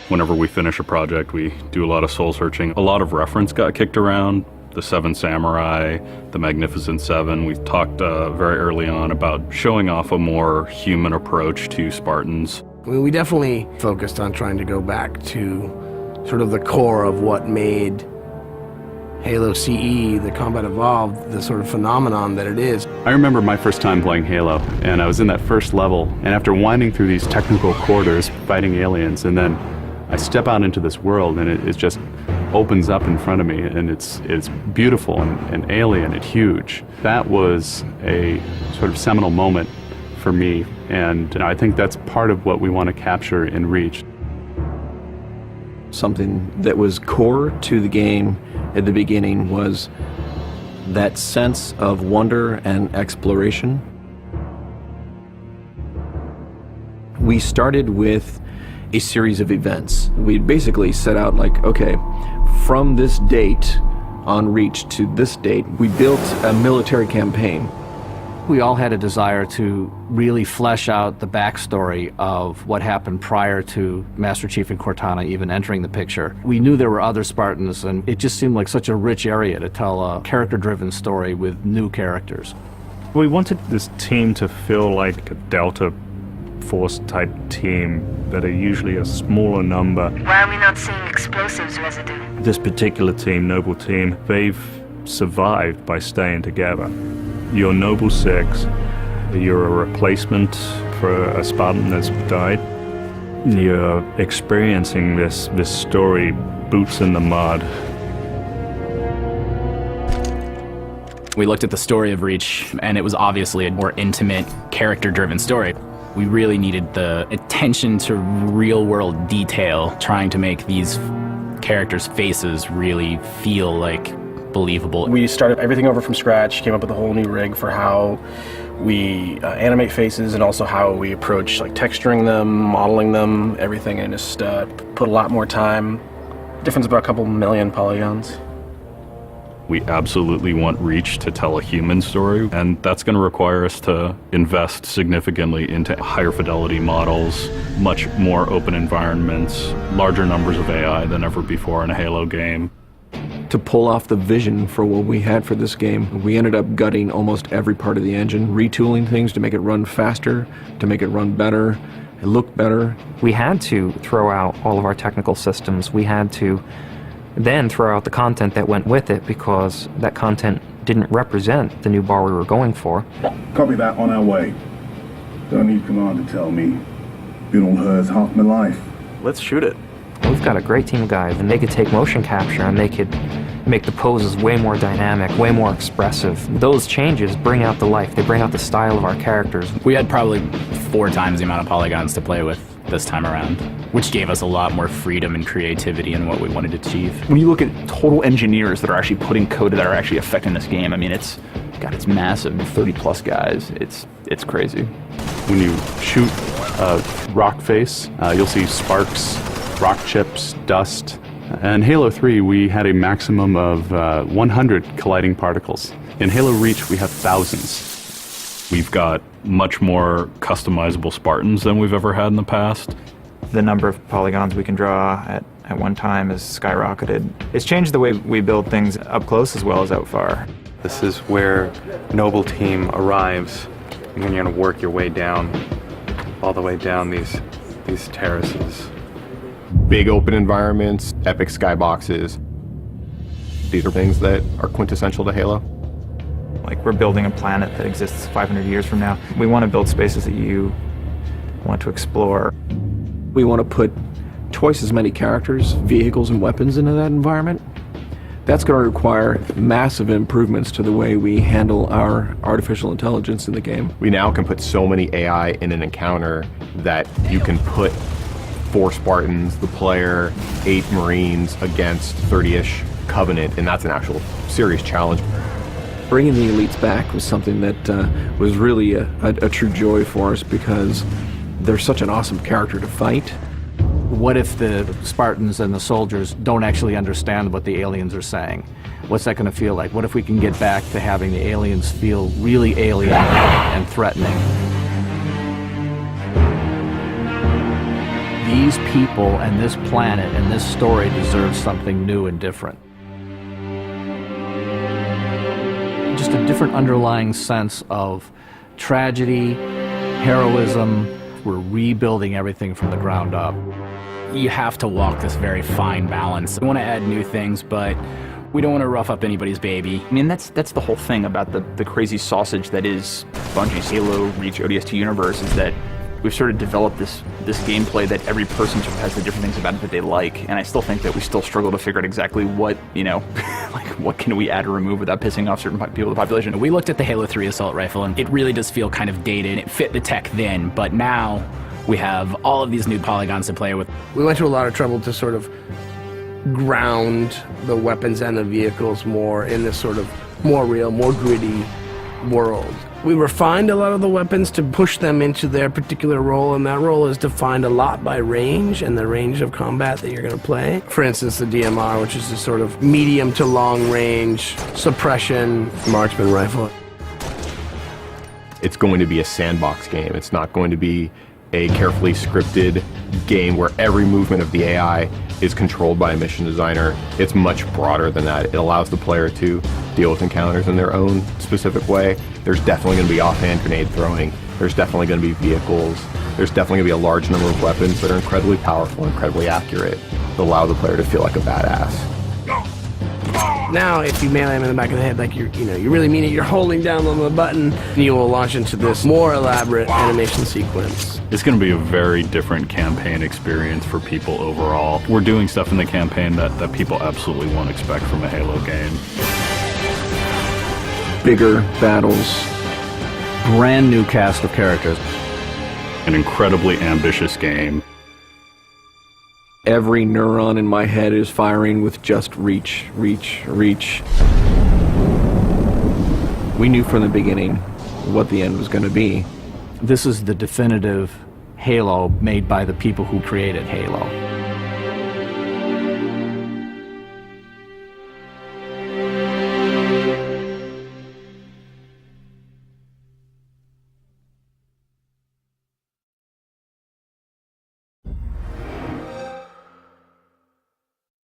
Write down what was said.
Whenever we finish a project, we do a lot of soul searching. A lot of reference got kicked around. The Seven Samurai, the Magnificent Seven. We talked very early on about showing off a more human approach to Spartans. We definitely focused on trying to go back to sort of the core of what made Halo CE, the Combat Evolved, the sort of phenomenon that it is. I remember my first time playing Halo, and I was in that first level, and after winding through these technical corridors, fighting aliens, and then I step out into this world, and it just opens up in front of me, and it's beautiful and alien and huge. That was a sort of seminal moment for me, and I think that's part of what we want to capture in Reach. Something that was core to the game at the beginning was that sense of wonder and exploration. We started with a series of events. We basically set out like, okay, from this date on Reach to this date, we built a military campaign. We all had a desire to really flesh out the backstory of what happened prior to Master Chief and Cortana even entering the picture. We knew there were other Spartans, and it just seemed like such a rich area to tell a character-driven story with new characters. We wanted this team to feel like a Delta Force type team that are usually a smaller number. Why are we not seeing explosives residue? This particular team, Noble Team, they've survived by staying together. You're Noble 6, you're a replacement for a Spartan that's died. You're experiencing this story, boots in the mud. We looked at the story of Reach, and it was obviously a more intimate, character-driven story. We really needed the attention to real-world detail, trying to make these characters' faces really feel like believable. We started everything over from scratch, came up with a whole new rig for how we animate faces and also how we approach like texturing them, modeling them, everything, and just put a lot more time. Difference about a couple million polygons. We absolutely want Reach to tell a human story, and that's going to require us to invest significantly into higher fidelity models, much more open environments, larger numbers of AI than ever before in a Halo game. To pull off the vision for what we had for this game, we ended up gutting almost every part of the engine, retooling things to make it run faster, to make it run better, it looked better. We had to throw out all of our technical systems. We had to then throw out the content that went with it because that content didn't represent the new bar we were going for. Copy that, on our way. Don't need command to tell me. Been on hers half my life. Let's shoot it. We've got a great team of guys, and they could take motion capture and they could make the poses way more dynamic, way more expressive. Those changes bring out the life, they bring out the style of our characters. We had probably 4 times the amount of polygons to play with this time around, which gave us a lot more freedom and creativity in what we wanted to achieve. When you look at total engineers that are actually putting code that are actually affecting this game, I mean, it's massive, 30 plus guys, it's crazy. When you shoot a rock face, you'll see sparks, rock chips, dust. In Halo 3, we had a maximum of 100 colliding particles. In Halo Reach, we have thousands. We've got much more customizable Spartans than we've ever had in the past. The number of polygons we can draw at one time is skyrocketed. It's changed the way we build things up close as well as out far. This is where Noble Team arrives, and then you're going to work your way down, all the way down these terraces. Big open environments, epic skyboxes. These are things that are quintessential to Halo. Like, we're building a planet that exists 500 years from now. We want to build spaces that you want to explore. We want to put twice as many characters, vehicles, and weapons into that environment. That's going to require massive improvements to the way we handle our artificial intelligence in the game. We now can put so many AI in an encounter that you can put 4 Spartans, the player, 8 Marines against 30-ish Covenant, and that's an actual serious challenge. Bringing the elites back was something that was really a true joy for us because they're such an awesome character to fight. What if the Spartans and the soldiers don't actually understand what the aliens are saying? What's that going to feel like? What if we can get back to having the aliens feel really alien and threatening? these people and this planet and this story deserve something new and different. Just a different underlying sense of tragedy, heroism. We're rebuilding everything from the ground up. You have to walk this very fine balance. We want to add new things, but we don't want to rough up anybody's baby. I mean, that's the whole thing about the crazy sausage that is Bungie's Halo Reach ODST universe, is that we've sort of developed this gameplay that every person sort of has the different things about it that they like, and I still think that we still struggle to figure out exactly what, like what can we add or remove without pissing off certain people in the population. We looked at the Halo 3 assault rifle, and it really does feel kind of dated. It fit the tech then, but now we have all of these new polygons to play with. We went to a lot of trouble to sort of ground the weapons and the vehicles more in this sort of more real, more gritty world. We refined a lot of the weapons to push them into their particular role, and that role is defined a lot by range and the range of combat that you're going to play. For instance, the DMR, which is a sort of medium to long range suppression marksman rifle. It's going to be a sandbox game. It's not going to be a carefully scripted game where every movement of the AI is controlled by a mission designer. It's much broader than that. It allows the player to deal with encounters in their own specific way. There's definitely going to be offhand grenade throwing. There's definitely going to be vehicles. There's definitely going to be a large number of weapons that are incredibly powerful, incredibly accurate, that allow the player to feel like a badass. Now, if you melee him in the back of the head, like you really mean it, you're holding down on the button, and you will launch into this more elaborate animation sequence. It's going to be a very different campaign experience for people overall. We're doing stuff in the campaign that people absolutely won't expect from a Halo game. Bigger battles, brand new cast of characters. An incredibly ambitious game. Every neuron in my head is firing with just reach, reach, reach. We knew from the beginning what the end was going to be. This is the definitive Halo made by the people who created Halo.